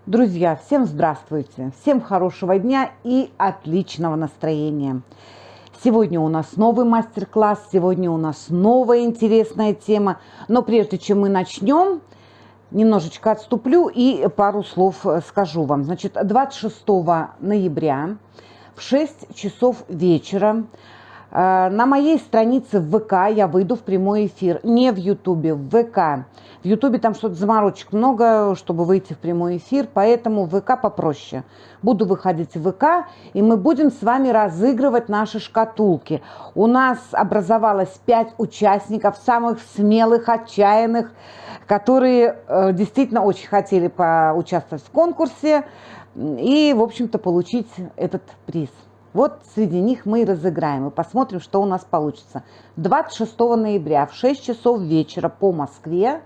Друзья, всем здравствуйте, всем хорошего дня и отличного настроения. Сегодня у нас новый мастер-класс, сегодня у нас новая интересная тема. Но прежде чем мы начнем, немножечко отступлю и пару слов скажу вам. Значит, 26 ноября в 6 часов вечера на моей странице в ВК я выйду в прямой эфир, не в Ютубе, в ВК. В Ютубе там что-то заморочек много, чтобы выйти в прямой эфир, поэтому в ВК попроще. Буду выходить в ВК, и мы будем с вами разыгрывать наши шкатулки. У нас образовалось 5 участников, самых смелых, отчаянных, которые действительно очень хотели поучаствовать в конкурсе и, в общем-то, получить этот приз. Вот среди них мы и разыграем, и посмотрим, что у нас получится. 26 ноября в 6 часов вечера по Москве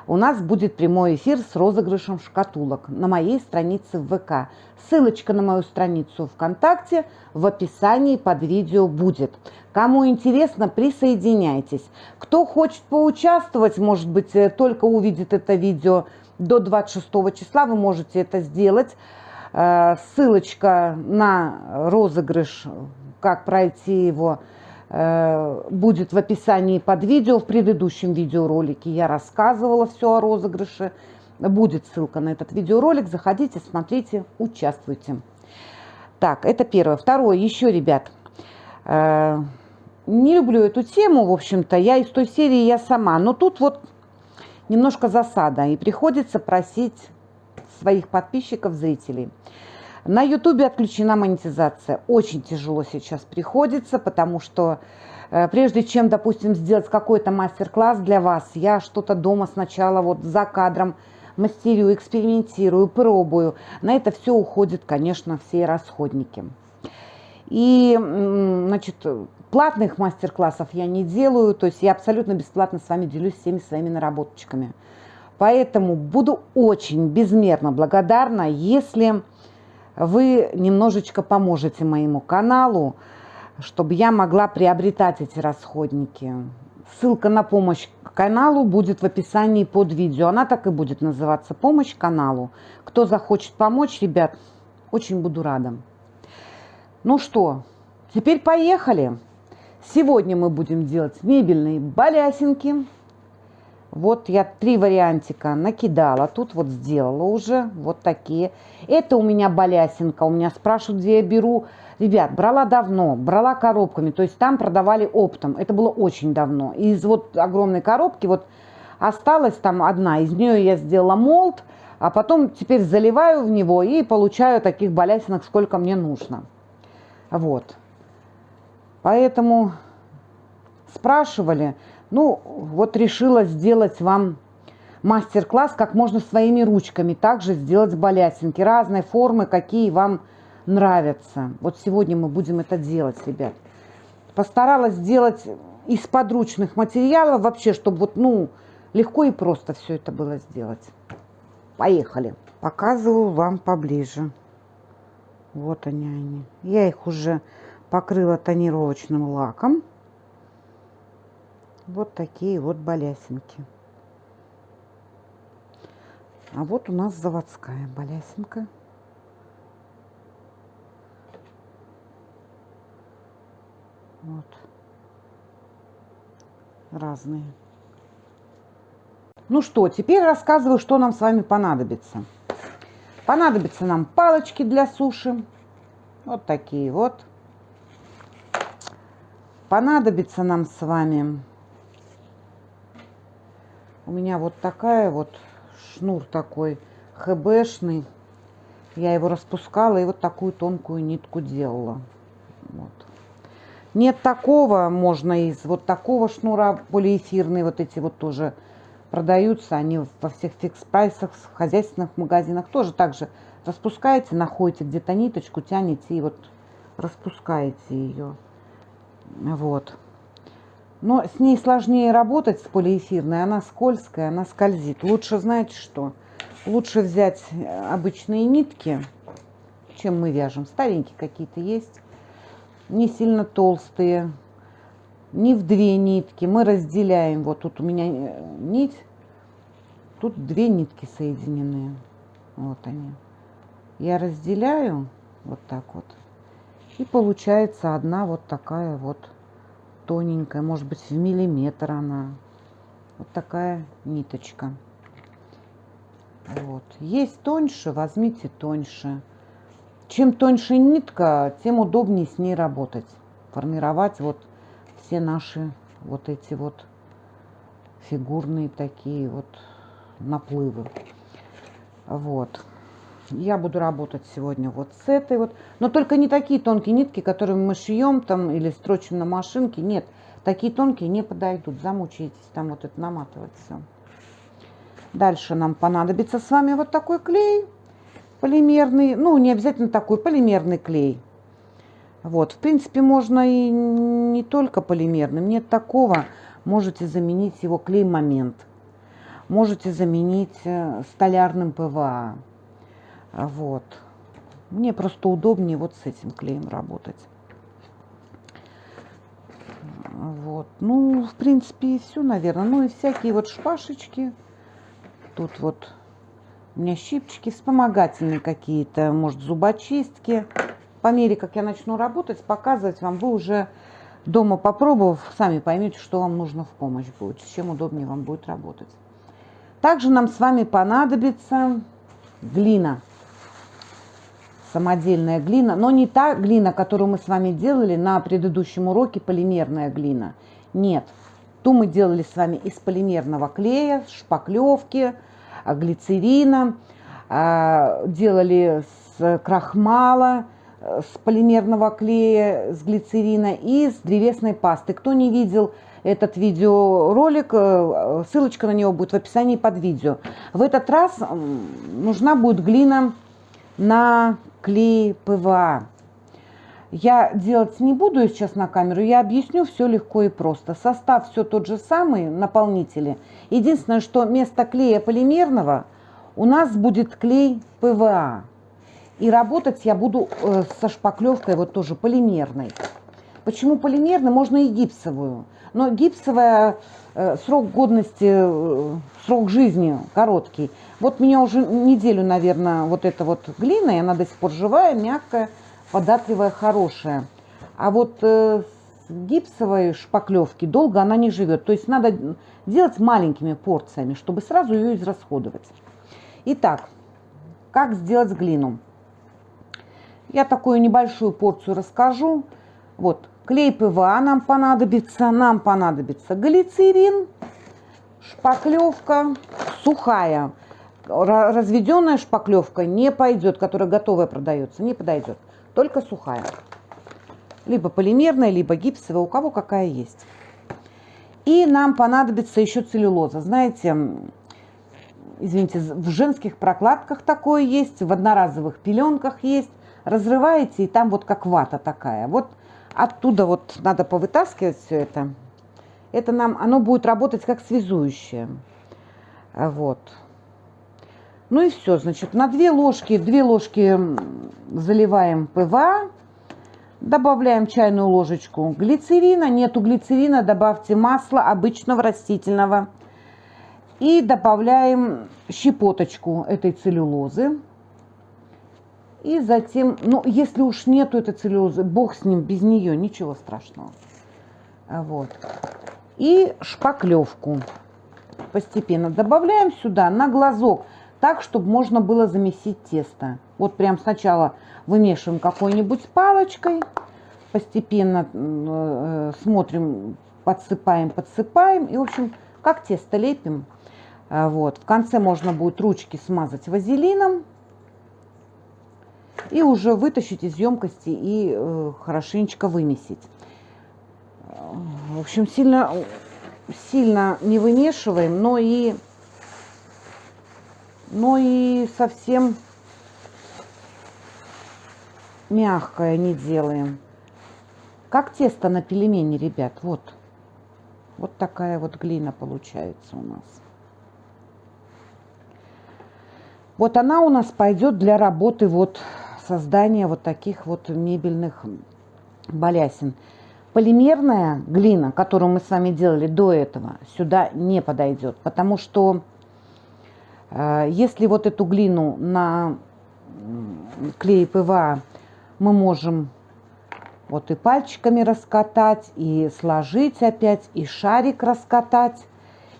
у нас будет прямой эфир с розыгрышем шкатулок на моей странице в ВК. Ссылочка на мою страницу ВКонтакте в описании под видео будет. Кому интересно, присоединяйтесь. Кто хочет поучаствовать, может быть, только увидит это видео до 26 числа, вы можете это сделать. Ссылочка на розыгрыш, как пройти его, будет в описании под видео. В предыдущем видеоролике я рассказывала все о розыгрыше. Будет ссылка на этот видеоролик. Заходите, смотрите, участвуйте. Так, это первое. Второе, еще, ребят, не люблю эту тему, в общем-то. Я из той серии «Я сама». Но тут вот немножко засада. И приходится просить своих подписчиков, зрителей. На Ютубе отключена монетизация. Очень тяжело сейчас приходится, потому что прежде чем, допустим, сделать какой-то мастер-класс для вас, я что-то дома сначала вот за кадром мастерю, экспериментирую, пробую. На это все уходит, конечно, все расходники. И, значит, платных мастер-классов я не делаю, то есть я абсолютно бесплатно с вами делюсь всеми своими наработочками. Поэтому буду очень безмерно благодарна, если вы немножечко поможете моему каналу, чтобы я могла приобретать эти расходники. Ссылка на помощь каналу будет в описании под видео. Она так и будет называться «Помощь каналу». Кто захочет помочь, ребят, очень буду рада. Ну что, теперь поехали. Сегодня мы будем делать мебельные балясинки. Вот я 3 вариантика накидала, тут вот сделала уже вот такие. Это у меня балясинка, у меня спрашивают, где я беру. Ребят, брала давно, брала коробками, то есть там продавали оптом. Это было очень давно. Из вот огромной коробки вот осталась там одна, из нее я сделала молд, а потом теперь заливаю в него и получаю таких балясинок, сколько мне нужно. Вот. Поэтому спрашивали. Ну, вот решила сделать вам мастер-класс, как можно своими ручками также сделать балясинки. Разной формы, какие вам нравятся. Вот сегодня мы будем это делать, ребят. Постаралась сделать из подручных материалов вообще, чтобы вот, ну, легко и просто все это было сделать. Поехали. Показываю вам поближе. Вот они. Я их уже покрыла тонировочным лаком. Вот такие вот балясинки. А вот у нас заводская балясинка. Вот. Разные. Ну что, теперь рассказываю, что нам с вами понадобится. Понадобятся нам палочки для суши. Вот такие вот. Понадобится нам с вами... У меня вот такая вот шнур такой ХБшный. Я его распускала и вот такую тонкую нитку делала. Вот. Нет такого, можно из вот такого шнура полиэфирный. Вот эти вот тоже продаются. Они во всех фикс-прайсах, в хозяйственных магазинах тоже так же распускаете, находите где-то ниточку, тянете и вот распускаете ее. Вот. Но с ней сложнее работать, с полиэфирной. Она скользкая, она скользит. Лучше, знаете что? Лучше взять обычные нитки, чем мы вяжем. Старенькие какие-то есть. Не сильно толстые. Не в 2 нитки. Мы разделяем. Вот тут у меня нить. Тут 2 нитки соединены. Вот они. Я разделяю вот так вот. И получается одна вот такая вот тоненькая, может быть в миллиметр она. Вот такая ниточка. Вот. Есть тоньше, возьмите тоньше. Чем тоньше нитка, тем удобнее с ней работать. Формировать вот все наши вот эти вот фигурные такие вот наплывы. Вот. Я буду работать сегодня вот с этой вот. Но только не такие тонкие нитки, которые мы шьем там или строчим на машинке. Нет, такие тонкие не подойдут. Замучаетесь там вот это наматывать все. Дальше нам понадобится с вами вот такой клей полимерный. Ну, не обязательно такой, полимерный клей. Вот, в принципе, можно и не только полимерным. Нет такого. Можете заменить его клей-момент. Можете заменить столярным ПВА. Вот. Мне просто удобнее вот с этим клеем работать. Вот. Ну, в принципе, и все, наверное. Ну, и всякие вот шпажечки. Тут вот у меня щипчики вспомогательные какие-то, может, зубочистки. По мере, как я начну работать, показывать вам, вы уже дома попробовав, сами поймете, что вам нужно в помощь будет, с чем удобнее вам будет работать. Также нам с вами понадобится глина. Самодельная глина, но не та глина, которую мы с вами делали на предыдущем уроке, полимерная глина. Нет, ту мы делали с вами из полимерного клея, шпаклевки, глицерина, делали с крахмала, с полимерного клея, с глицерина и с древесной пасты. Кто не видел этот видеоролик, ссылочка на него будет в описании под видео. В этот раз нужна будет глина на клей ПВА. Я делать не буду сейчас на камеру, я объясню все легко и просто. Состав все тот же самый, наполнители. Единственное, что вместо клея полимерного у нас будет клей ПВА. И работать я буду со шпаклевкой вот тоже полимерной. Почему полимерной? Можно и гипсовую. Но гипсовая срок годности, срок жизни короткий. Вот меня уже неделю, наверное, вот эта вот глина, и она до сих пор живая, мягкая, податливая, хорошая. А вот с гипсовой шпаклевки долго она не живет. То есть надо делать маленькими порциями, чтобы сразу ее израсходовать. Итак, как сделать глину? Я такую небольшую порцию расскажу. Вот, клей ПВА нам понадобится глицерин, шпаклевка сухая. Разведенная шпаклевка не пойдет, которая готовая продается, не подойдет. Только сухая. Либо полимерная, либо гипсовая, у кого какая есть. И нам понадобится еще целлюлоза. Знаете, извините, в женских прокладках такое есть, в одноразовых пеленках есть. Разрываете, и там вот как вата такая. Вот оттуда вот надо повытаскивать все это. Это нам, оно будет работать как связующее. Вот. Ну и все, значит, на 2 ложки заливаем ПВА, добавляем чайную ложечку глицерина. Нету глицерина, добавьте масла обычного растительного. И добавляем щепоточку этой целлюлозы. И затем, ну, если уж нету этой целлюлозы, бог с ним, без нее, ничего страшного. Вот. И шпаклевку постепенно добавляем сюда на глазок, так, чтобы можно было замесить тесто. Вот прям сначала вымешиваем какой-нибудь палочкой, постепенно смотрим, подсыпаем, и, в общем, как тесто лепим. Вот. В конце можно будет ручки смазать вазелином. И уже вытащить из емкости и хорошенечко вымесить. В общем, сильно не вымешиваем, но и совсем мягкое не делаем. Как тесто на пельмени, ребят. Вот такая вот глина получается у нас. Вот она у нас пойдет для работы вот создания вот таких вот мебельных балясин. Полимерная глина, которую мы с вами делали до этого, сюда не подойдет, потому что Если вот эту глину на клей ПВА мы можем вот и пальчиками раскатать, и сложить опять, и шарик раскатать,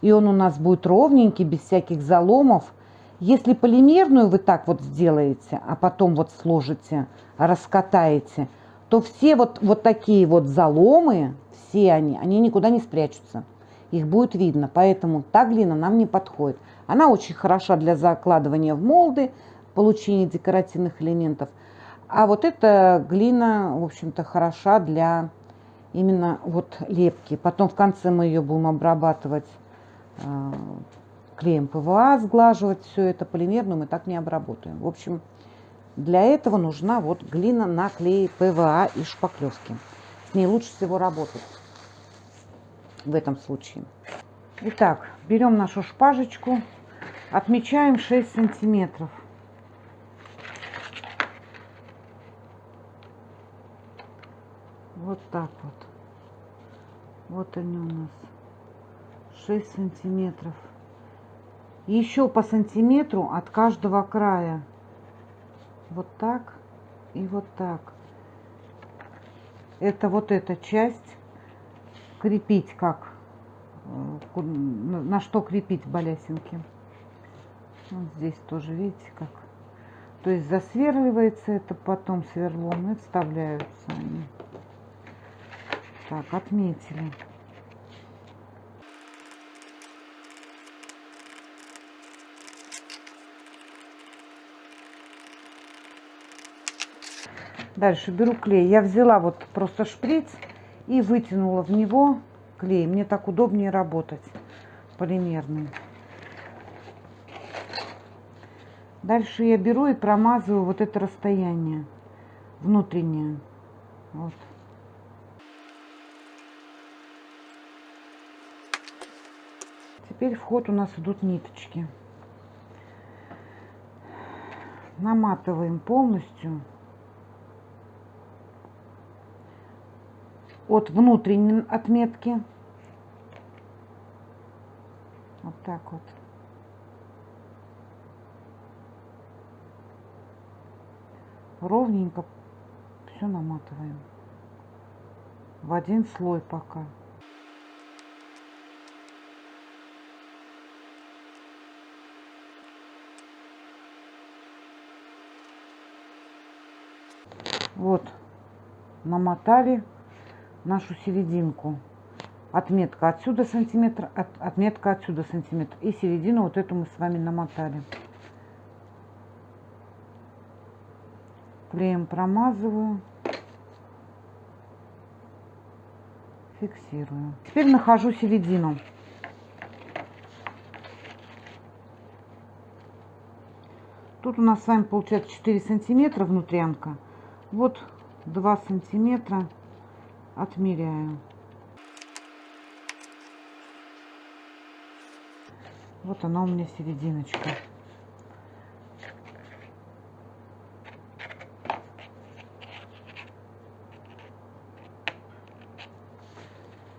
и он у нас будет ровненький, без всяких заломов. Если полимерную вы так вот сделаете, а потом вот сложите, раскатаете, то все вот такие вот заломы, все они никуда не спрячутся. Их будет видно, поэтому та глина нам не подходит. Она очень хороша для закладывания в молды, получения декоративных элементов. А вот эта глина, в общем-то, хороша для именно вот лепки. Потом в конце мы ее будем обрабатывать клеем ПВА, сглаживать все это. Полимерную мы так не обработаем. В общем, для этого нужна вот глина на клее ПВА и шпаклевки. С ней лучше всего работать в этом случае. Итак, берем нашу шпажечку, отмечаем 6 сантиметров. Вот так вот. Вот они у нас. 6 сантиметров. Еще по сантиметру от каждого края. Вот так и вот так. Это вот эта часть крепить как? На что крепить балясинки? Вот здесь тоже, видите, как? То есть засверливается это потом сверлом и вставляются они. Так, отметили. Дальше беру клей. Я взяла вот просто шприц и вытянула в него клей. Мне так удобнее работать, полимерный. Дальше я беру и промазываю вот это расстояние внутреннее. Вот. Теперь в ход у нас идут ниточки. Наматываем полностью от внутренней отметки. Вот так вот. Ровненько все наматываем. В один слой пока. Вот, намотали нашу серединку. Отметка отсюда сантиметр, отметка отсюда сантиметр. И середину вот эту мы с вами намотали. Клеем промазываю. Фиксирую. Теперь нахожу середину. Тут у нас с вами получается 4 сантиметра внутрянка. Вот 2 сантиметра отмеряю. Вот она у меня серединочка.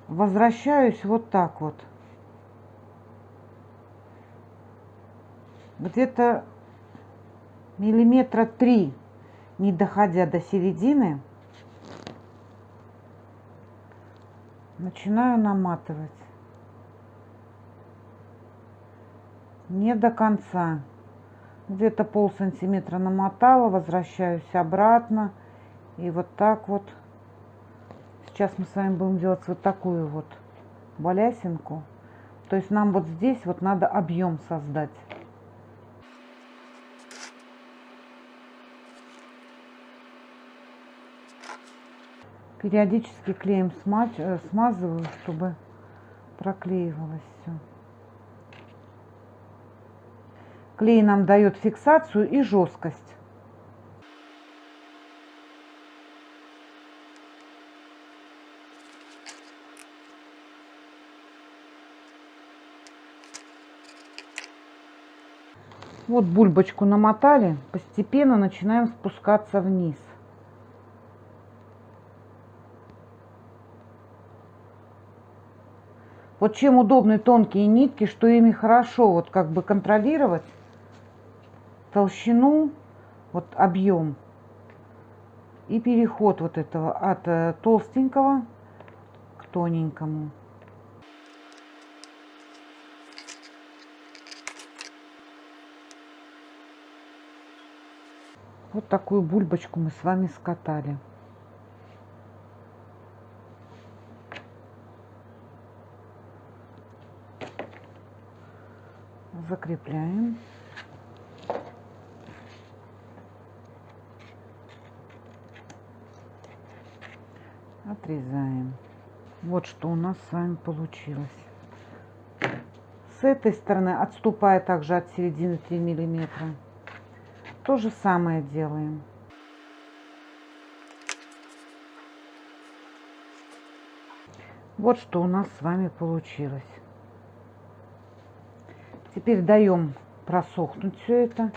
Возвращаюсь вот так вот. Где-то миллиметра 3, не доходя до середины, начинаю наматывать. Не до конца. Где-то полсантиметра намотала, возвращаюсь обратно. И вот так вот. Сейчас мы с вами будем делать вот такую вот балясинку. То есть нам вот здесь вот надо объем создать. Периодически клеем смазываю, чтобы проклеивалось все. Клей нам дает фиксацию и жесткость. Вот бульбочку намотали, постепенно начинаем спускаться вниз. Вот чем удобны тонкие нитки, что ими хорошо вот как бы контролировать толщину, вот объем и переход вот этого от толстенького к тоненькому. Вот такую бульбочку мы с вами скатали. Закрепляем. Отрезаем. Вот что у нас с вами получилось. С этой стороны, отступая также от середины 3 миллиметра, то же самое делаем. Вот что у нас с вами получилось. Теперь даем просохнуть все это.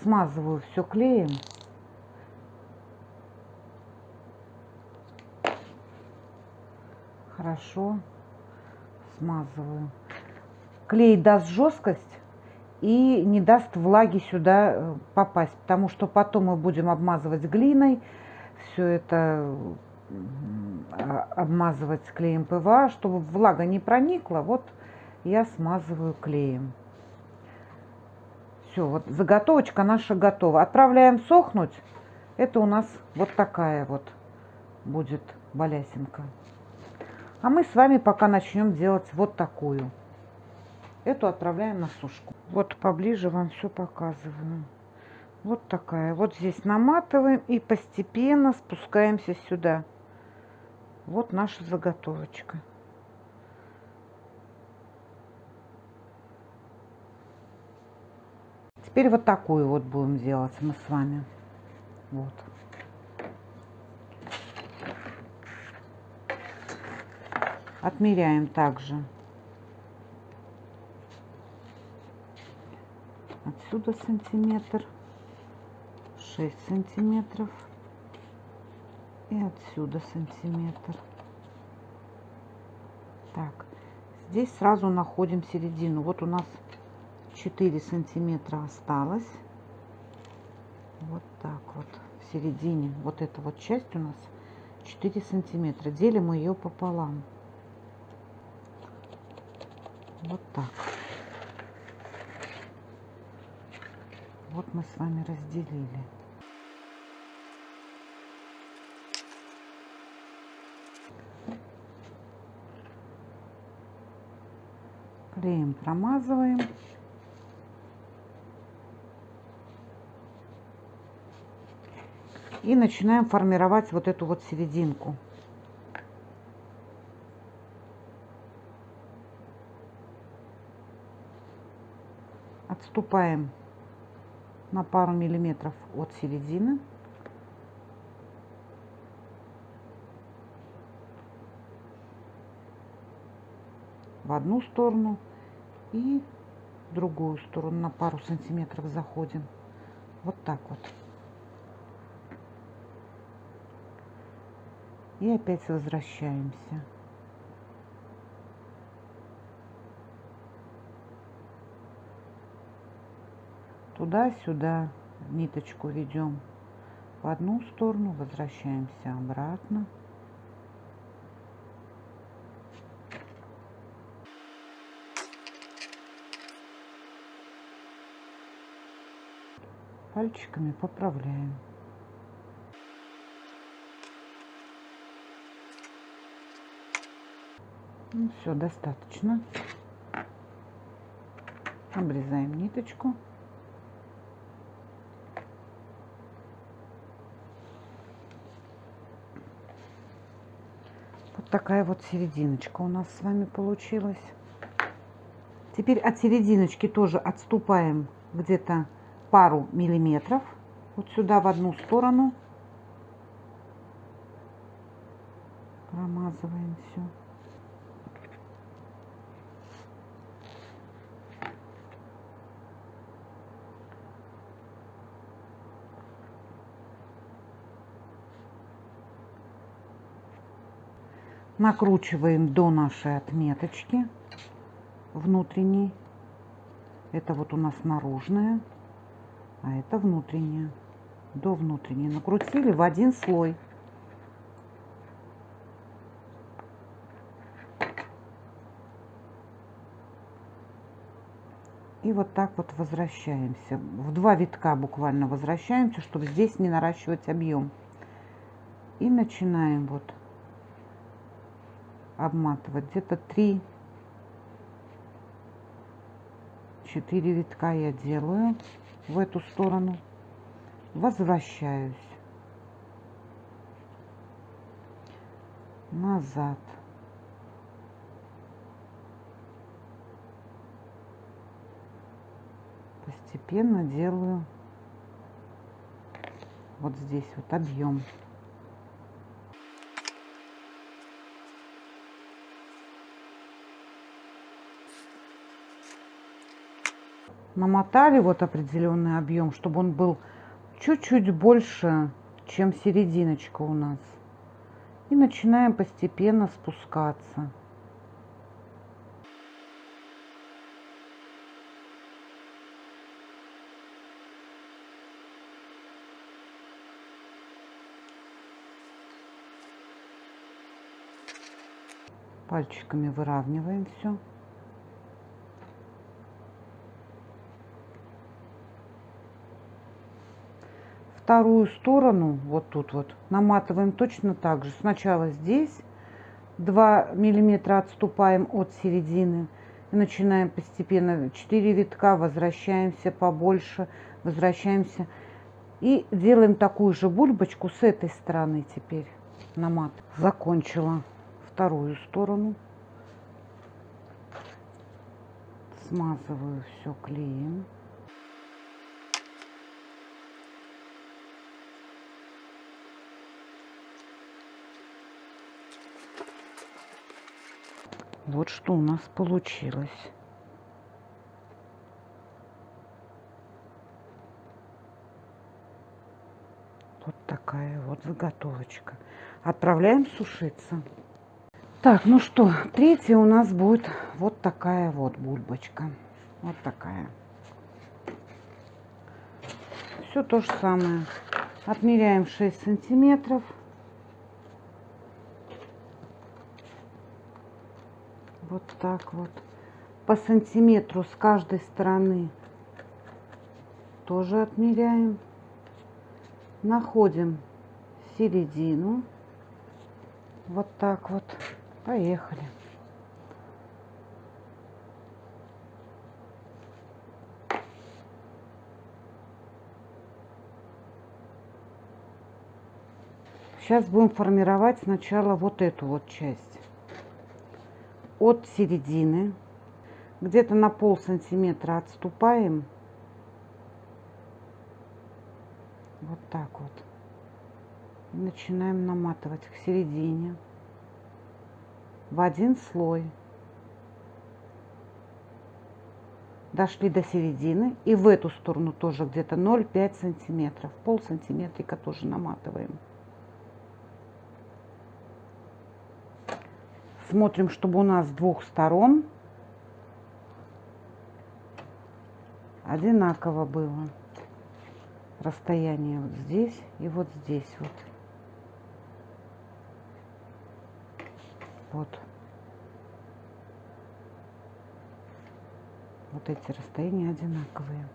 Смазываю все клеем. Хорошо смазываю. Клей даст жесткость и не даст влаги сюда попасть, потому что потом мы будем обмазывать глиной, все это обмазывать клеем ПВА, чтобы влага не проникла. Вот я смазываю клеем. Все, вот заготовочка наша готова. Отправляем сохнуть. Это у нас вот такая вот будет балясинка. А мы с вами пока начнем делать вот такую. Эту отправляем на сушку. Вот поближе вам все показываю. Вот такая. Вот здесь наматываем и постепенно спускаемся сюда. Вот наша заготовочка. Теперь вот такую вот будем делать мы с вами. Вот. Отмеряем также отсюда сантиметр, 6 сантиметров и отсюда сантиметр. Так, здесь сразу находим середину. Вот у нас 4 сантиметра осталось. Вот так вот в середине. Вот эта вот часть у нас 4 сантиметра. Делим ее пополам. Вот так. Вот мы с вами разделили. Клеем промазываем. И начинаем формировать вот эту вот серединку. Отступаем на пару миллиметров от середины. В одну сторону и в другую сторону на пару сантиметров заходим. Вот так вот. И опять возвращаемся. Туда-сюда ниточку ведем в одну сторону, возвращаемся обратно. Пальчиками поправляем. Ну, все, достаточно. Обрезаем ниточку. Вот такая вот серединочка у нас с вами получилась. Теперь от серединочки тоже отступаем где-то пару миллиметров. Вот сюда в одну сторону. Промазываем все. Накручиваем до нашей отметочки внутренней. Это вот у нас наружная. а это внутренняя. До внутренней накрутили в один слой. И вот так вот возвращаемся. В 2 витка буквально возвращаемся, чтобы здесь не наращивать объем. И начинаем вот обматывать. Где-то 3-4 витка я делаю в эту сторону. Возвращаюсь. Назад. Постепенно делаю вот здесь вот объем. Намотали вот определенный объем, чтобы он был чуть-чуть больше, чем серединочка у нас. И начинаем постепенно спускаться. Пальчиками выравниваем все. Вторую сторону, вот тут вот, наматываем точно так же. Сначала здесь 2 миллиметра отступаем от середины. И начинаем постепенно 4 витка, возвращаемся побольше, возвращаемся. И делаем такую же бульбочку с этой стороны теперь. Наматываем. Закончила вторую сторону. Смазываю все клеем. Вот что у нас получилось. Вот такая вот заготовочка. Отправляем сушиться. Так, ну что, третья у нас будет вот такая вот бульбочка. Вот такая. Все то же самое. Отмеряем 6 сантиметров. Вот так вот. По сантиметру с каждой стороны тоже отмеряем. Находим середину. Вот так вот. Поехали. Сейчас будем формировать сначала вот эту вот часть. От середины где-то на полсантиметра отступаем. Вот так вот. И начинаем наматывать к середине в один слой. Дошли до середины и в эту сторону тоже где-то 0,5 сантиметров. Полсантиметрика тоже наматываем. Смотрим, чтобы у нас с двух сторон одинаково было расстояние вот здесь и вот здесь вот. Вот. Вот эти расстояния одинаковые.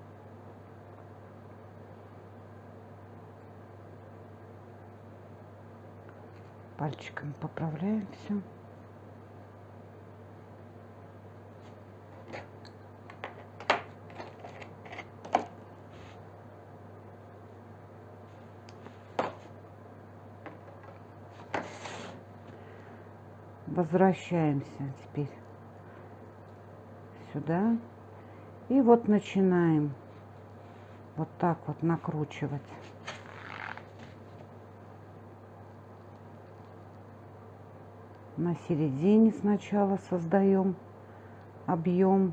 Пальчиками поправляем все. Возвращаемся теперь сюда. И вот начинаем вот так вот накручивать. На середине сначала создаем объем.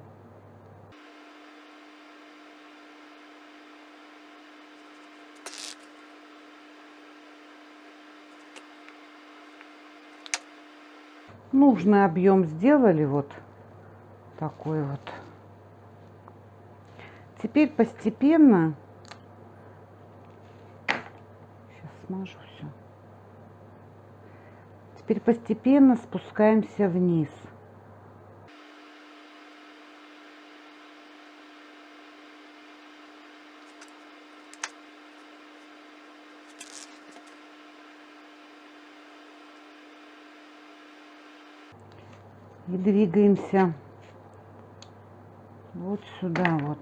Нужный объем сделали вот такой вот. Теперь постепенно смажу все. Теперь постепенно спускаемся вниз. И двигаемся вот сюда вот.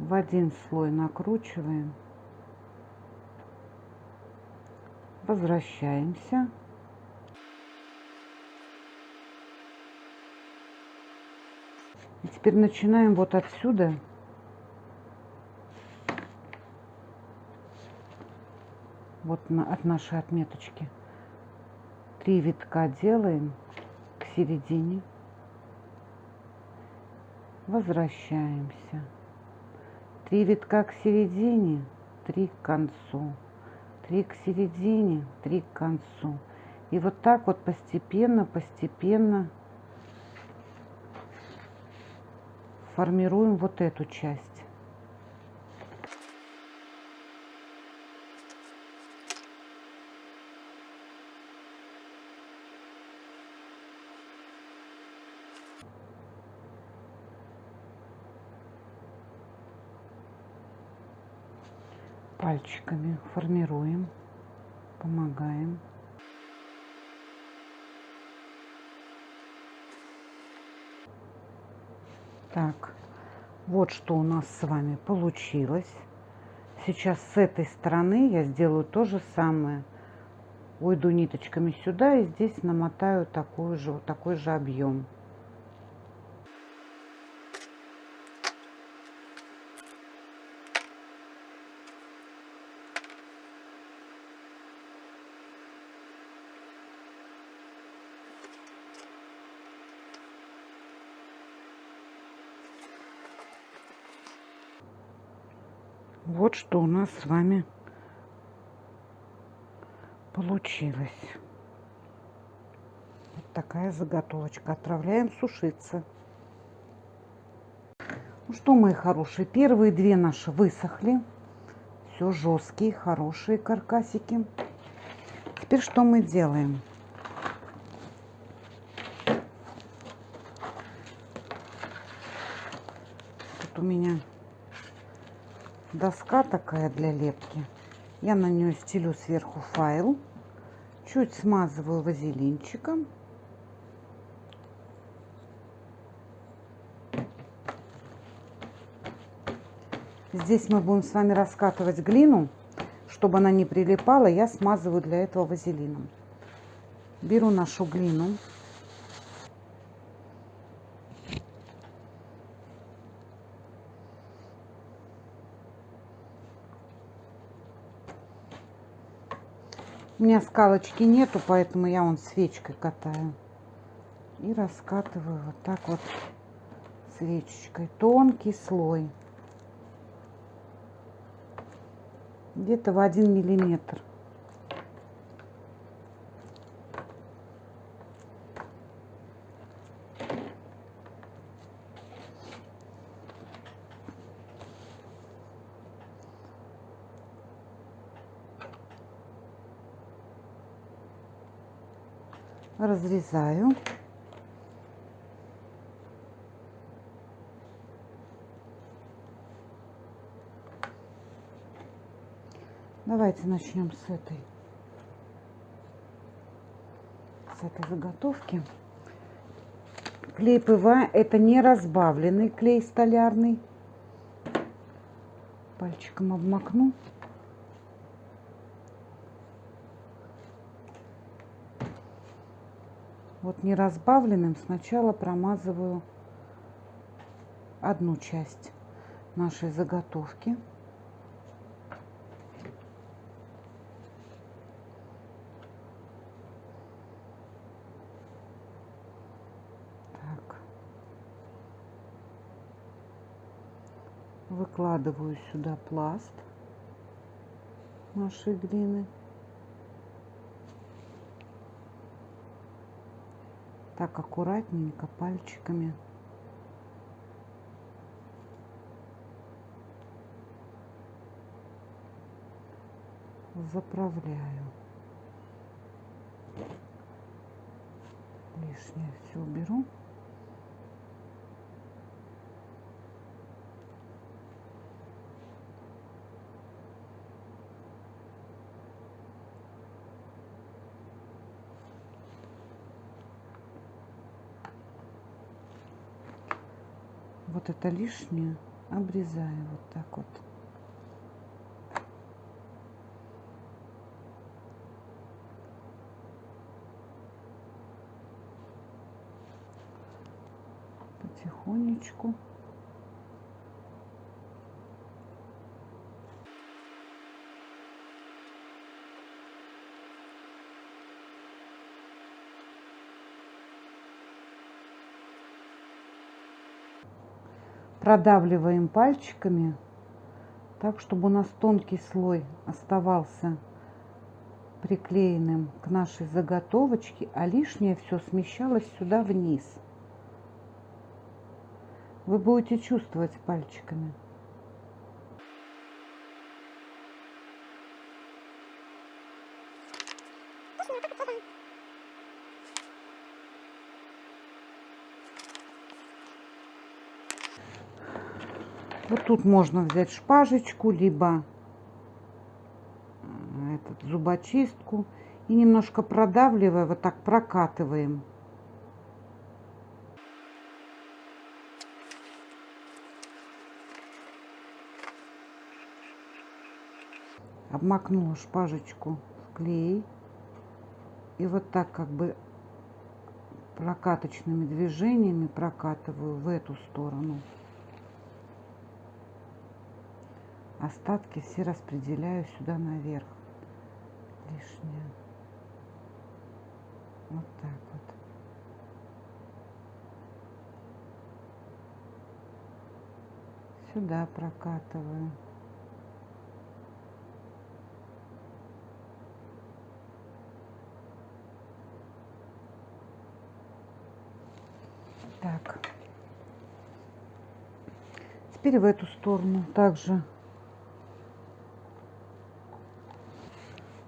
В один слой накручиваем. Возвращаемся. И теперь начинаем вот отсюда. Вот от нашей отметочки. 3 витка делаем к середине. Возвращаемся. 3 витка к середине, 3 к концу. 3 к середине, 3 к концу. И вот так вот постепенно формируем вот эту часть. Пальчиками формируем, помогаем. Так, вот что у нас с вами получилось. Сейчас с этой стороны я сделаю то же самое. Уйду ниточками сюда и здесь намотаю такой же объем. Вот что у нас с вами получилось. Вот такая заготовочка. Отправляем сушиться. Ну что, мои хорошие, первые 2 наши высохли. Все жесткие, хорошие каркасики. Теперь что мы делаем? Тут у меня доска такая для лепки. Я на нее стелю сверху файл. Чуть смазываю вазелинчиком. Здесь мы будем с вами раскатывать глину. Чтобы она не прилипала, я смазываю для этого вазелином. Беру нашу глину. У меня скалочки нету, поэтому я вон свечкой катаю. И раскатываю вот так вот свечечкой. Тонкий слой. Где-то в 1 миллиметр. Разрезаю. Давайте начнем с этой заготовки. Клей ПВА это не разбавленный клей столярный. Пальчиком обмакну. Вот не разбавленным сначала промазываю одну часть нашей заготовки. Так. Выкладываю сюда пласт нашей глины. Так аккуратненько пальчиками заправляю. Лишнее все уберу. Вот это лишнее обрезаю вот так вот. Потихонечку. Продавливаем пальчиками так, чтобы у нас тонкий слой оставался приклеенным к нашей заготовочке, а лишнее все смещалось сюда вниз. Вы будете чувствовать пальчиками. Вот тут можно взять шпажечку, либо зубочистку и немножко продавливая, вот так прокатываем. Обмакнула шпажечку в клей и вот так как бы прокаточными движениями прокатываю в эту сторону. Остатки все распределяю сюда наверх. Лишнее. Вот так вот. Сюда прокатываю. Так. Теперь в эту сторону также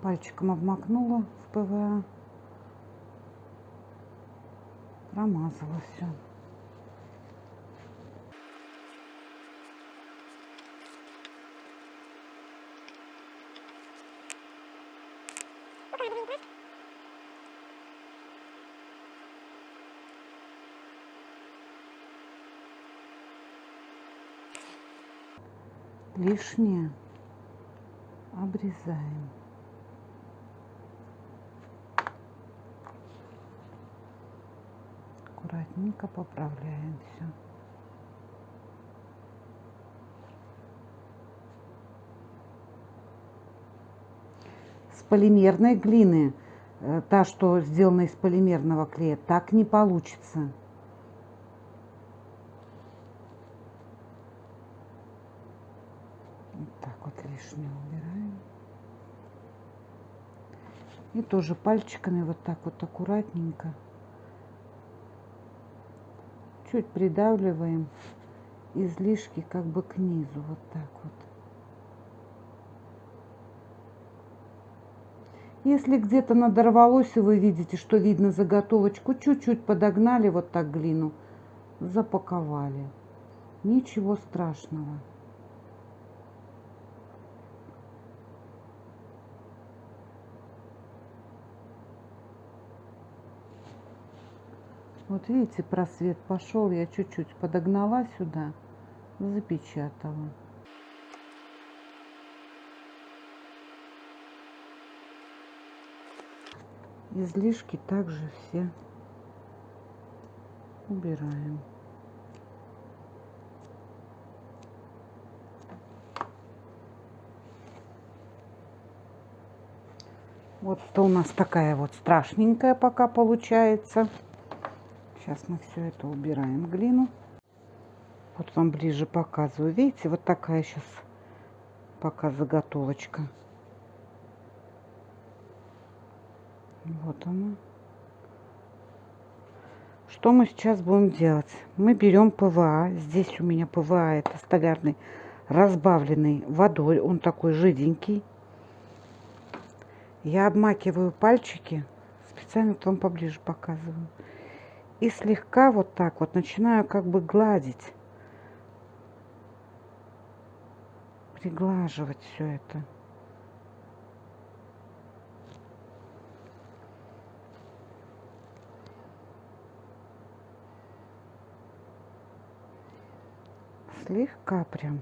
пальчиком обмакнула в ПВА, промазала все. Лишнее обрезаем. Аккуратненько поправляем все. С полимерной глины, та, что сделана из полимерного клея, так не получится. Вот так вот лишнее убираем. И тоже пальчиками вот так вот аккуратненько чуть придавливаем излишки как бы к низу, вот так вот. Если где-то надорвалось и вы видите, что видно заготовочку, чуть-чуть подогнали вот так глину, запаковали. Ничего страшного. Вот видите, просвет пошел, я чуть-чуть подогнала сюда, запечатала. Излишки также все убираем. Вот что у нас такая вот страшненькая пока получается. Сейчас мы все это убираем, глину. Вот вам ближе показываю. Видите, вот такая сейчас пока заготовочка. Вот она. Что мы сейчас будем делать? Мы берем ПВА. Здесь у меня ПВА, это столярный, разбавленный водой. Он такой жиденький. Я обмакиваю пальчики, специально вот вам поближе показываю, и слегка вот так вот начинаю как бы гладить, приглаживать все это. Слегка прям.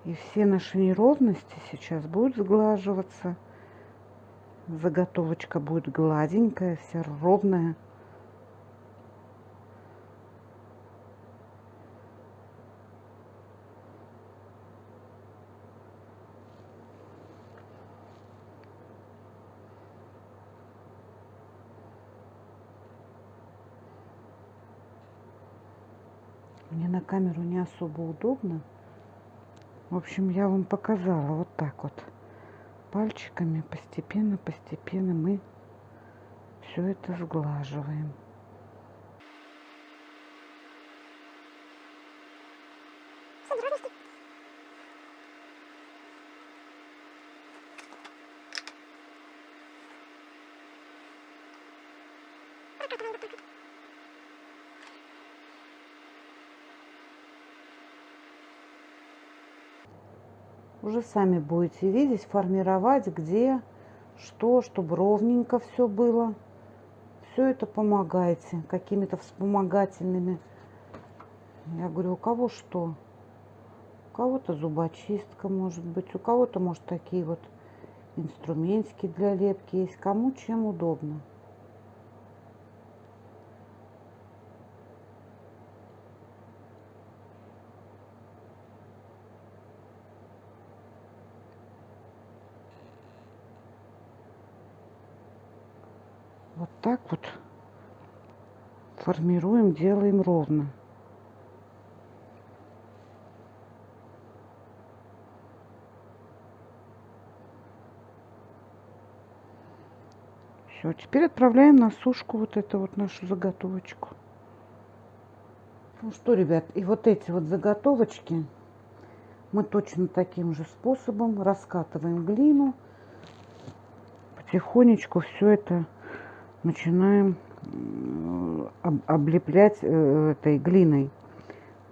И все наши неровности сейчас будут сглаживаться. Заготовочка будет гладенькая, вся ровная. Мне на камеру не особо удобно. В общем, я вам показала вот так вот. Пальчиками постепенно мы все это сглаживаем. Уже сами будете видеть, формировать, где, что, чтобы ровненько все было. Все это помогайте какими-то вспомогательными. Я говорю, у кого что? У кого-то зубочистка может быть, у кого-то, может, такие вот инструментики для лепки есть. Кому чем удобно. Вот так вот формируем, делаем ровно. Все, теперь отправляем на сушку вот эту вот нашу заготовочку. Ну что, ребят, и вот эти вот заготовочки мы точно таким же способом раскатываем глину. Потихонечку все это начинаем облеплять этой глиной.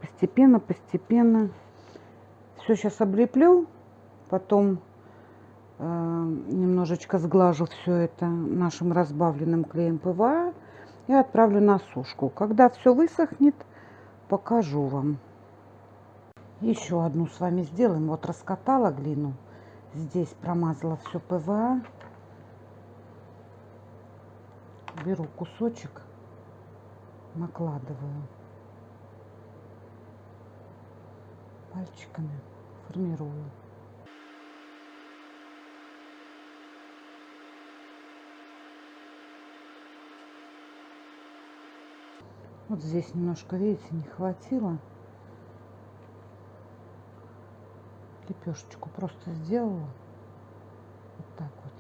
Постепенно. Все сейчас облеплю, потом немножечко сглажу все это нашим разбавленным клеем ПВА и отправлю на сушку. Когда все высохнет, покажу вам. Еще одну с вами сделаем. Вот раскатала глину, здесь промазала все ПВА. Беру кусочек, накладываю пальчиками, формирую. Вот здесь немножко, видите, не хватило. Лепешечку просто сделала. Вот так вот.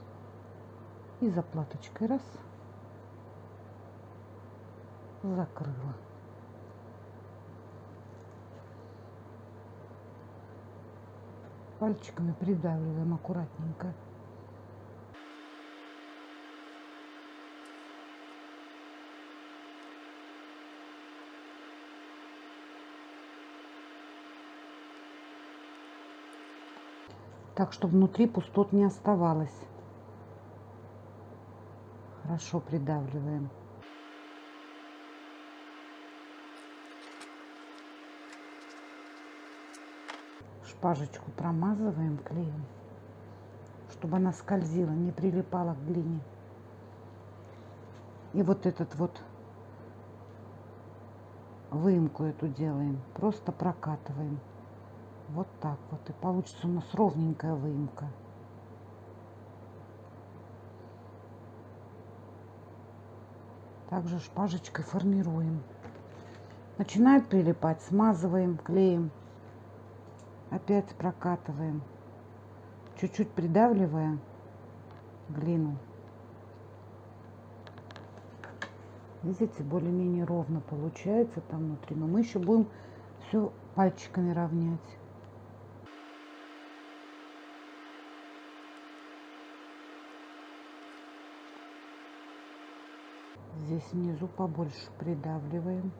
И заплаточкой раз. Закрыла. Пальчиками придавливаем аккуратненько. Так, чтобы внутри пустот не оставалось. Хорошо придавливаем. Шпажечку промазываем клеем, чтобы она скользила, не прилипала к глине. И вот этот вот выемку эту делаем, просто прокатываем. Вот так вот. И получится у нас ровненькая выемка. Также шпажечкой формируем. Начинает прилипать, смазываем, клеим. Опять прокатываем. Чуть-чуть придавливая глину. Видите, более-менее ровно получается там внутри. Но мы еще будем все пальчиками равнять. Здесь внизу побольше придавливаем.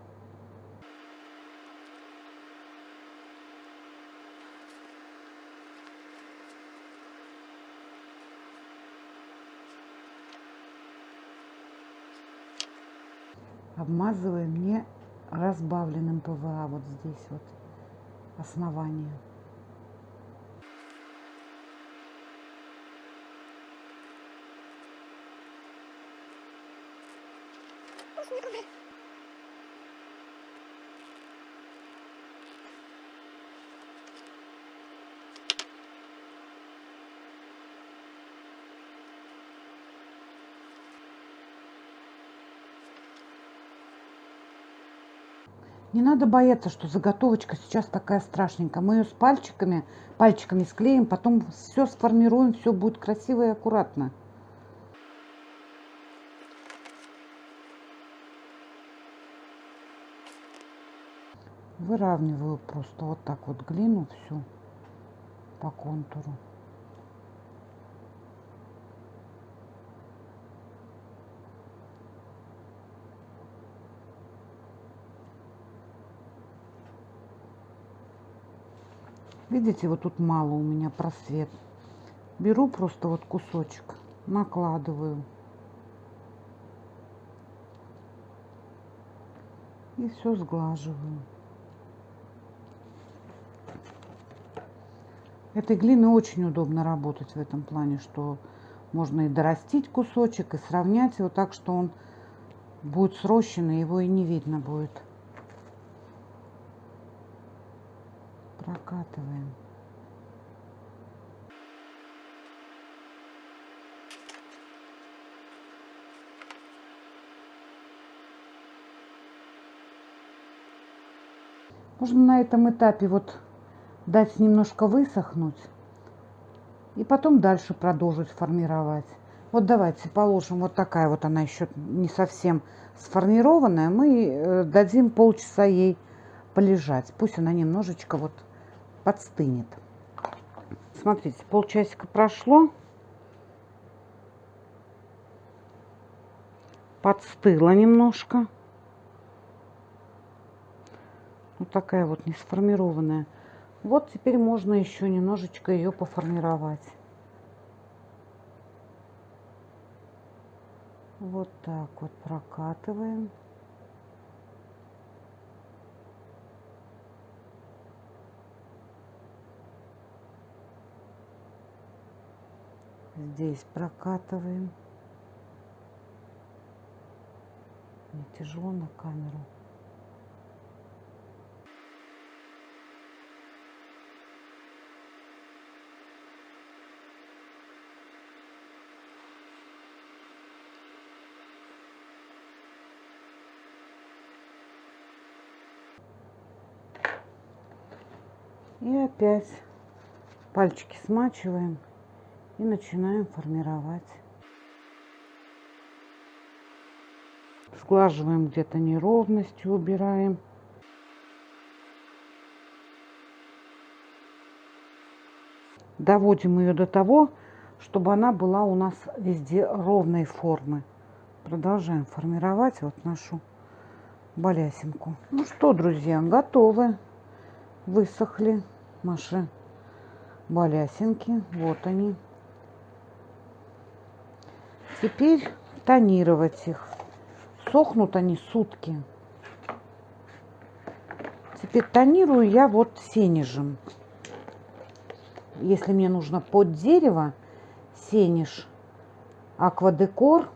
Обмазываем не разбавленным ПВА вот здесь вот основание. Не надо бояться, что заготовочка сейчас такая страшненькая. Мы ее с пальчиками склеим, потом все сформируем, все будет красиво и аккуратно. Выравниваю просто вот так вот глину всю по контуру. Видите, вот тут мало у меня просвет. Беру просто вот кусочек, накладываю. И все сглаживаю. Этой глиной очень удобно работать в этом плане, что можно и дорастить кусочек, и сравнять его так, что он будет срощенный, его и не видно будет. Прокатываем. Можно на этом этапе вот дать немножко высохнуть и потом дальше продолжить формировать. Вот давайте положим, вот такая вот она еще не совсем сформированная. Мы дадим полчаса ей полежать. Пусть она немножечко вот подстынет. Смотрите, полчасика прошло. Подстыла немножко. Вот такая вот не сформированная. Вот теперь можно еще немножечко ее поформировать. Вот так вот прокатываем. Здесь прокатываем. Мне тяжело на камеру. И опять пальчики смачиваем и начинаем формировать. Сглаживаем где-то неровности, убираем. Доводим ее до того, чтобы она была у нас везде ровной формы. Продолжаем формировать вот нашу балясинку. Ну что, друзья, готовы. Высохли наши балясинки. Вот они. Теперь тонировать их. Сохнут они сутки. Теперь тонирую я вот сенежем. Если мне нужно под дерево, сенеж, аквадекор.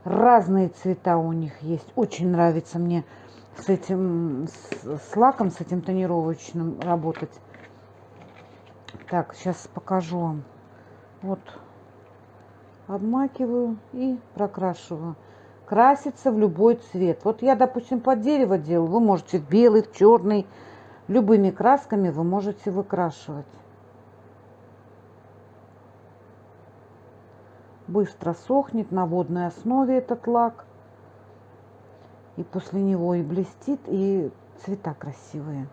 Разные цвета у них есть. Очень нравится мне с этим с лаком, с этим тонировочным работать. Так, сейчас покажу вам. Вот обмакиваю и прокрашиваю. Красится в любой цвет. Вот я, допустим, под дерево делаю. Вы можете в белый, в черный. Любыми красками вы можете выкрашивать. Быстро сохнет на водной основе этот лак. И после него и блестит, и цвета красивые.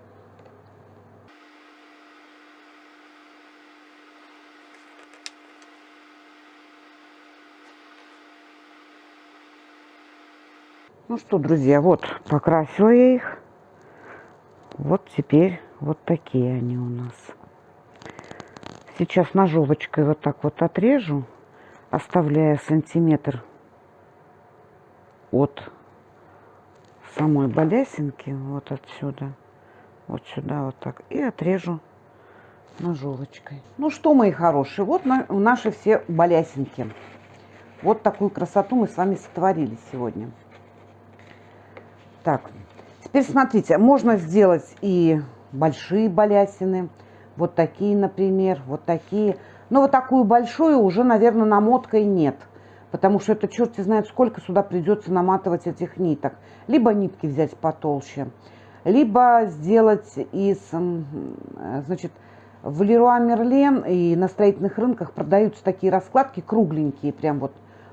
Ну что, друзья, вот покрасила я их. Вот теперь вот такие они у нас. Сейчас ножовочкой вот так вот отрежу, оставляя сантиметр от самой балясинки, вот отсюда, вот сюда вот так, и отрежу ножовочкой. Ну что, мои хорошие, вот наши все балясинки. Вот такую красоту мы с вами сотворили сегодня. Так, теперь смотрите, можно сделать и большие балясины, вот такие, например, вот такие. Но вот такую большую уже, наверное, намоткой нет, потому что это черти знает сколько сюда придется наматывать этих ниток. Либо нитки взять потолще, либо сделать из, значит, в Леруа Мерлен и на строительных рынках продаются такие раскладки кругленькие, прям вот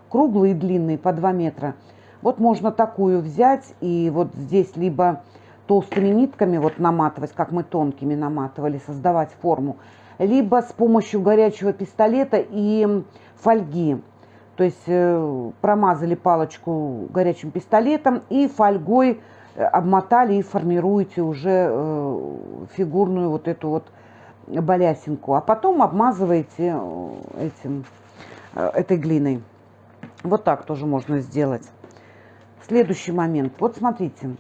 круглые и длинные по 2 метра. Вот можно такую взять и вот здесь либо толстыми нитками вот наматывать, как мы тонкими наматывали, создавать форму, либо с помощью горячего пистолета и фольги. То есть промазали палочку горячим пистолетом и фольгой обмотали и формируете уже фигурную вот эту вот балясинку. А потом обмазываете этой глиной. Вот так тоже можно сделать. Следующий момент. Вот смотрите.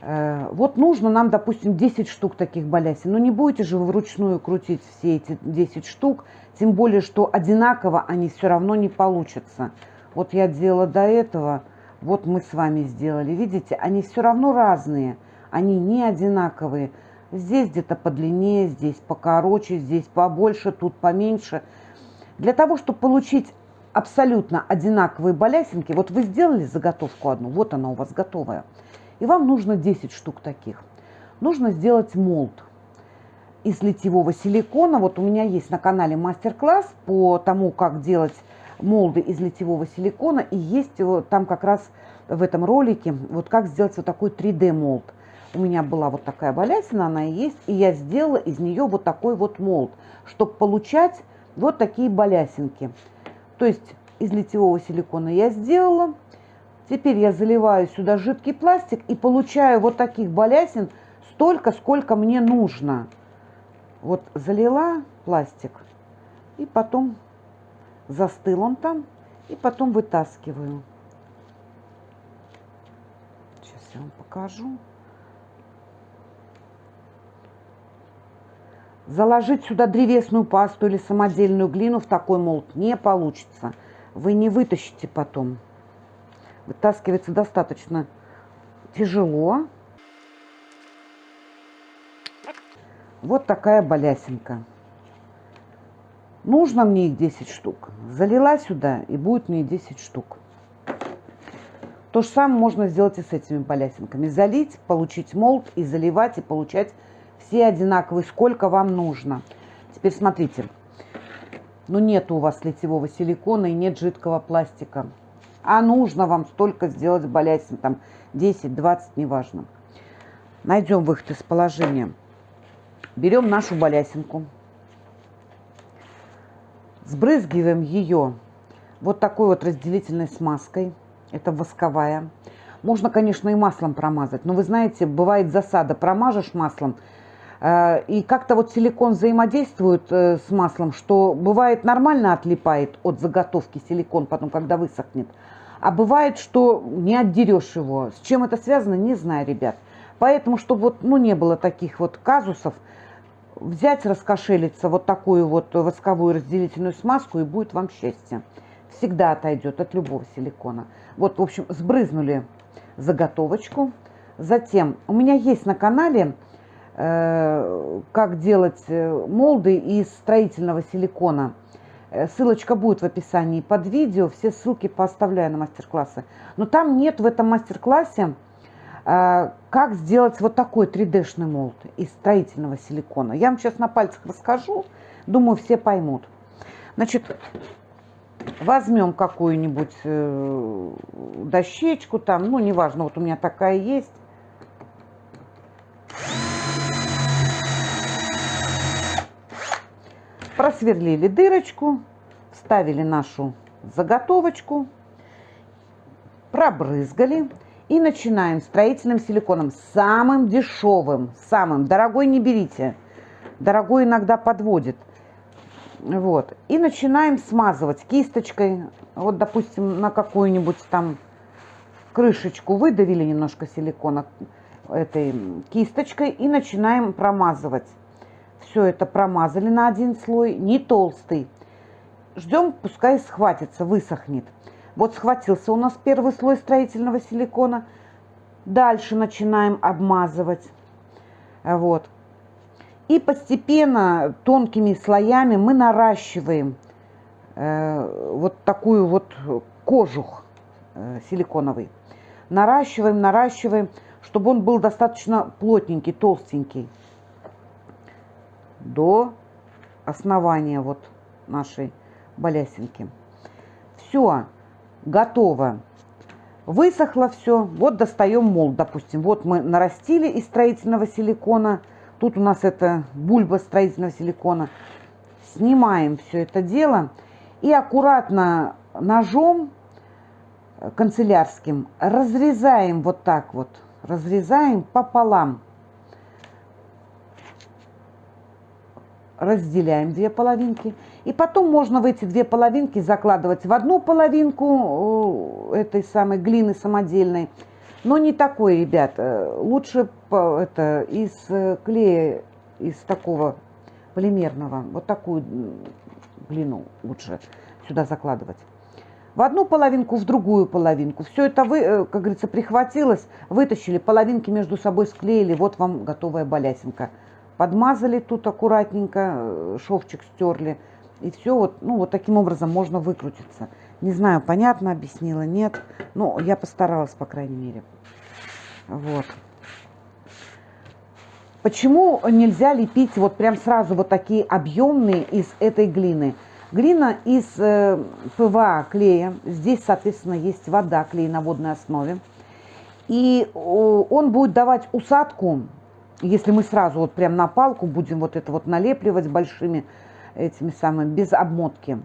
Вот нужно нам, допустим, 10 штук таких балясин. Но не будете же вы вручную крутить все эти 10 штук. Тем более, что одинаково они все равно не получатся. Вот я делала до этого. Вот мы с вами сделали. Видите, они все равно разные. Они не одинаковые. Здесь где-то подлиннее, здесь покороче, здесь побольше, тут поменьше. Для того, чтобы получить абсолютно одинаковые балясинки, вот вы сделали заготовку одну, вот она у вас готовая, и вам нужно 10 штук таких. Нужно сделать молд из литьевого силикона. Вот у меня есть на канале мастер-класс по тому, как делать молды из литьевого силикона, и есть вот там как раз в этом ролике, вот как сделать вот такой 3D молд. У меня была вот такая балясина, она и есть, и я сделала из нее вот такой вот молд, чтобы получать вот такие балясинки. То есть из литьевого силикона я сделала. Теперь я заливаю сюда жидкий пластик и получаю вот таких балясин столько, сколько мне нужно. Вот залила пластик, и потом застыл он там, и потом вытаскиваю. Сейчас я вам покажу. Заложить сюда древесную пасту или самодельную глину в такой молд не получится. Вы не вытащите потом. Вытаскивается достаточно тяжело. Вот такая балясинка. Нужно мне их 10 штук. Залила сюда, и будет мне 10 штук. То же самое можно сделать и с этими балясинками. Залить, получить молд и заливать, и получать все одинаковые, сколько вам нужно. Теперь смотрите. Ну, нет у вас литьевого силикона и нет жидкого пластика. А нужно вам столько сделать балясин, там 10, 20, неважно. Найдем выход из положения. Берем нашу балясинку. Сбрызгиваем ее вот такой вот разделительной смазкой. Это восковая. Можно, конечно, и маслом промазать. Но вы знаете, бывает засада. Промажешь маслом, и как-то вот силикон взаимодействует с маслом, что бывает нормально отлипает от заготовки силикон, потом, когда высохнет. А бывает, что не отдерешь его. С чем это связано, не знаю, ребят. Поэтому, чтобы вот, ну, не было таких вот казусов, взять, раскошелиться вот такую вот восковую разделительную смазку, и будет вам счастье. Всегда отойдет от любого силикона. Вот, в общем, сбрызнули заготовочку. Затем у меня есть на канале как делать молды из строительного силикона. Ссылочка будет в описании под видео. Все ссылки поставляю на мастер-классы. Но там нет в этом мастер-классе, как сделать вот такой 3D-шный молд из строительного силикона. Я вам сейчас на пальцах расскажу. Думаю, все поймут. Значит, возьмем какую-нибудь дощечку там. Ну, неважно, вот у меня такая есть. Просверлили дырочку, вставили нашу заготовочку, пробрызгали И начинаем строительным силиконом, самым дешевым, самым. Дорогой не берите, дорогой иногда подводит. Вот. И начинаем смазывать кисточкой. Вот, допустим, на какую-нибудь там крышечку выдавили немножко силикона этой кисточкой и начинаем промазывать. Все это промазали на один слой, не толстый. Ждем, пускай схватится, высохнет. Вот схватился у нас первый слой строительного силикона. Дальше начинаем обмазывать. Вот. И постепенно тонкими слоями мы наращиваем вот такую вот кожух силиконовый. Наращиваем, наращиваем, чтобы он был достаточно плотненький, толстенький. До основания вот нашей балясинки. Все, готово. Высохло все. Вот достаем молд, допустим. Вот мы нарастили из строительного силикона. Тут у нас это бульба строительного силикона. Снимаем все это дело и аккуратно ножом канцелярским разрезаем вот так вот. Разрезаем пополам. Разделяем две половинки. И потом можно в эти две половинки закладывать в одну половинку этой самой глины самодельной. Но не такой, ребят. Лучше это из клея, из такого полимерного. Вот такую глину лучше сюда закладывать. В одну половинку, в другую половинку. Все это, как говорится, прихватилось, вытащили, половинки между собой склеили. Вот вам готовая балясинка. Подмазали тут аккуратненько, шовчик стерли. И все, вот, ну, вот таким образом можно выкрутиться. Не знаю, понятно объяснила, нет. Но я постаралась, по крайней мере. Вот. Почему нельзя лепить вот прям сразу вот такие объемные из этой глины? Глина из ПВА клея. Здесь, соответственно, есть вода, клей на водной основе. И он будет давать усадку, если мы сразу вот прям на палку будем вот это вот налепливать большими этими самыми, без обмотки.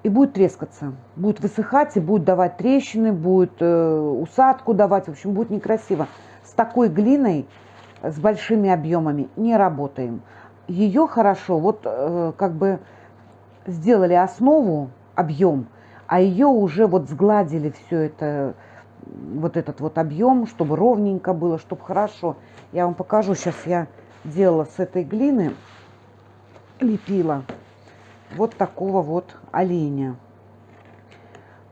И будет трескаться, будет высыхать и будет давать трещины, будет усадку давать. В общем, будет некрасиво. С такой глиной, с большими объемами не работаем. Ее хорошо, вот как бы сделали основу, объем, а ее уже вот сгладили все это, вот этот вот объем, чтобы ровненько было, чтобы хорошо. Я вам покажу, сейчас я делала с этой глины, лепила вот такого вот оленя.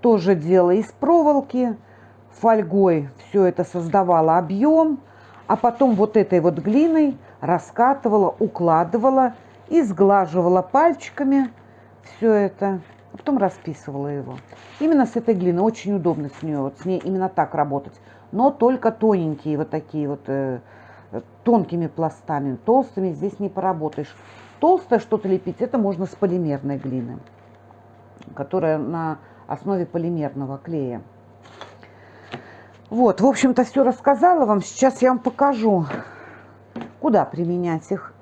Тоже делала из проволоки, фольгой все это создавала объем, а потом вот этой вот глиной раскатывала, укладывала и сглаживала пальчиками все это, а потом расписывала его. Именно с этой глиной очень удобно с нее, вот с ней именно так работать, но только тоненькие вот такие вот тонкими пластами, толстыми здесь не поработаешь. Толстое что-то лепить, это можно с полимерной глины, которая на основе полимерного клея. Вот, в общем-то, все рассказала вам. Сейчас я вам покажу, куда применять их.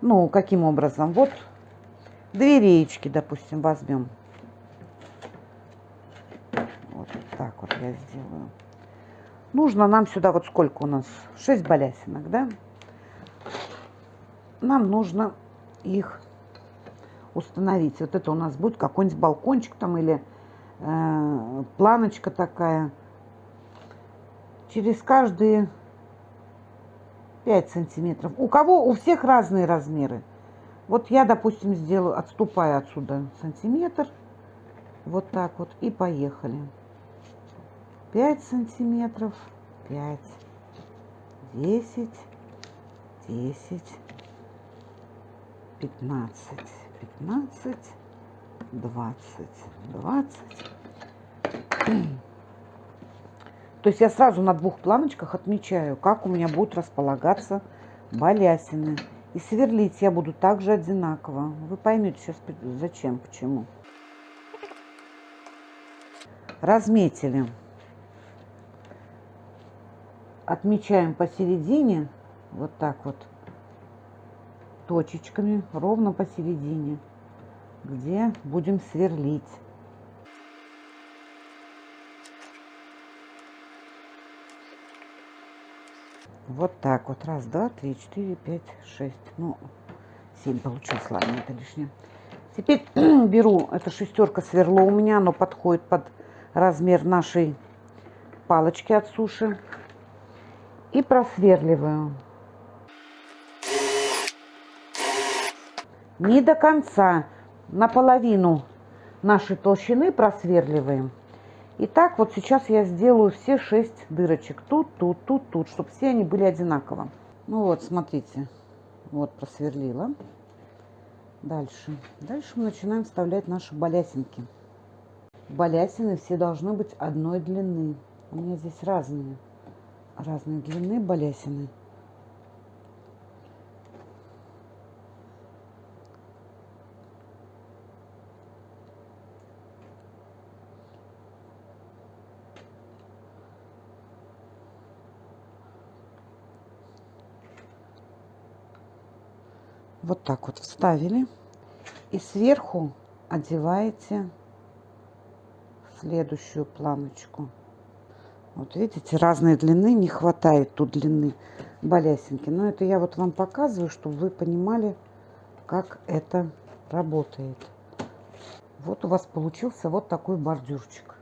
Ну, каким образом. Вот две реечки, допустим, возьмем. Вот так вот я сделаю. Нужно нам сюда, вот сколько у нас? 6 балясинок, да? Нам нужно их установить. Вот это у нас будет какой-нибудь балкончик там или планочка такая. Через каждые 5 сантиметров. У кого? У всех разные размеры. Вот я, допустим, сделаю, отступаю отсюда сантиметр. Вот так вот. И поехали. 5 сантиметров. 5. 10. 10. 15. 15. 20. 20. То есть я сразу на двух планочках отмечаю, как у меня будут располагаться балясины. И сверлить я буду также одинаково. Вы поймете сейчас, зачем, почему. Разметили. Отмечаем посередине, вот так вот, точечками, ровно посередине, где будем сверлить. Вот так вот. Раз, два, три, четыре, пять, шесть. Ну, 7 получилось, ладно, это лишнее. Теперь беру, это шестерка сверло у меня, оно подходит под размер нашей палочки от суши. И просверливаю. Не до конца, наполовину нашей толщины просверливаем. И так вот сейчас я сделаю все 6 дырочек. Тут, тут, тут, тут, чтобы все они были одинаково. Ну вот, смотрите. Вот просверлила. Дальше. Дальше мы начинаем вставлять наши балясинки. Балясины все должны быть одной длины. У меня здесь разные длины балясины. Вот так вот вставили. И сверху одеваете следующую планочку. Вот видите, разные длины, не хватает тут длины балясинки. Но это я вот вам показываю, чтобы вы понимали, как это работает. Вот у вас получился вот такой бордюрчик.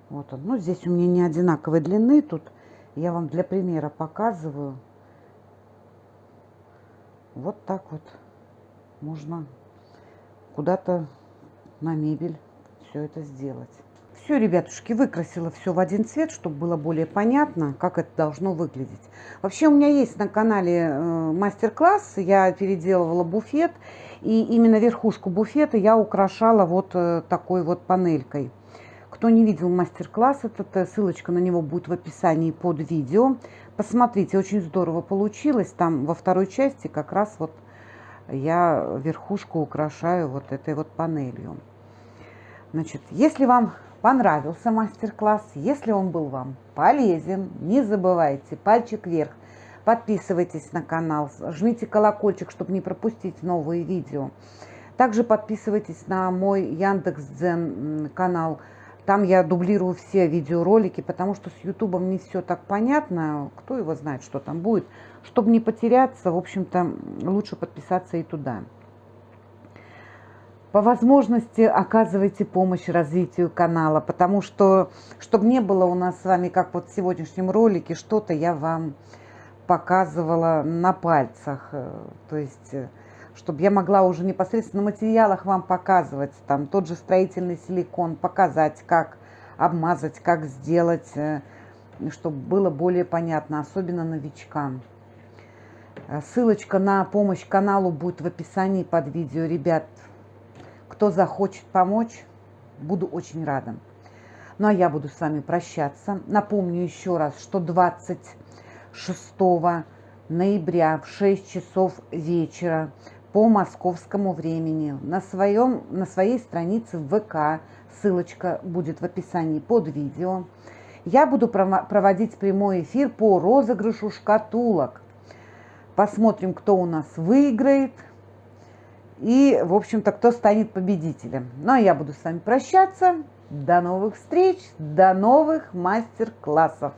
Вот он. Ну, здесь у меня не одинаковой длины. Тут я вам для примера показываю. Вот так вот можно куда-то на мебель все это сделать. Все, ребятушки, выкрасила все в один цвет, чтобы было более понятно, как это должно выглядеть. Вообще у меня есть на канале мастер-класс, я переделывала буфет, и именно верхушку буфета я украшала вот такой вот панелькой. Кто не видел мастер-класс, ссылочка на него будет в описании под видео. Посмотрите, очень здорово получилось. Там во второй части как раз вот я верхушку украшаю вот этой вот панелью. Значит, если вам понравился мастер-класс, если он был вам полезен, не забывайте пальчик вверх, подписывайтесь на канал, жмите колокольчик, чтобы не пропустить новые видео. Также подписывайтесь на мой Яндекс.Дзен канал. Там я дублирую все видеоролики, потому что с Ютубом не все так понятно. Кто его знает, что там будет. Чтобы не потеряться, в общем-то, лучше подписаться и туда. По возможности оказывайте помощь развитию канала, потому что, чтобы не было у нас с вами, как вот в сегодняшнем ролике, что-то я вам показывала на пальцах. То есть, чтобы я могла уже непосредственно на материалах вам показывать, там тот же строительный силикон, показать, как обмазать, как сделать, чтобы было более понятно, особенно новичкам. Ссылочка на помощь каналу будет в описании под видео. Ребят, кто захочет помочь, буду очень рада. Ну а я буду с вами прощаться. Напомню еще раз, что 26 ноября в 6 часов вечера по московскому времени на своей странице в ВК, ссылочка будет в описании под видео, я буду проводить прямой эфир по розыгрышу шкатулок. Посмотрим, кто у нас выиграет и, в общем-то, кто станет победителем. Ну, а я буду с вами прощаться. До новых встреч, до новых мастер-классов.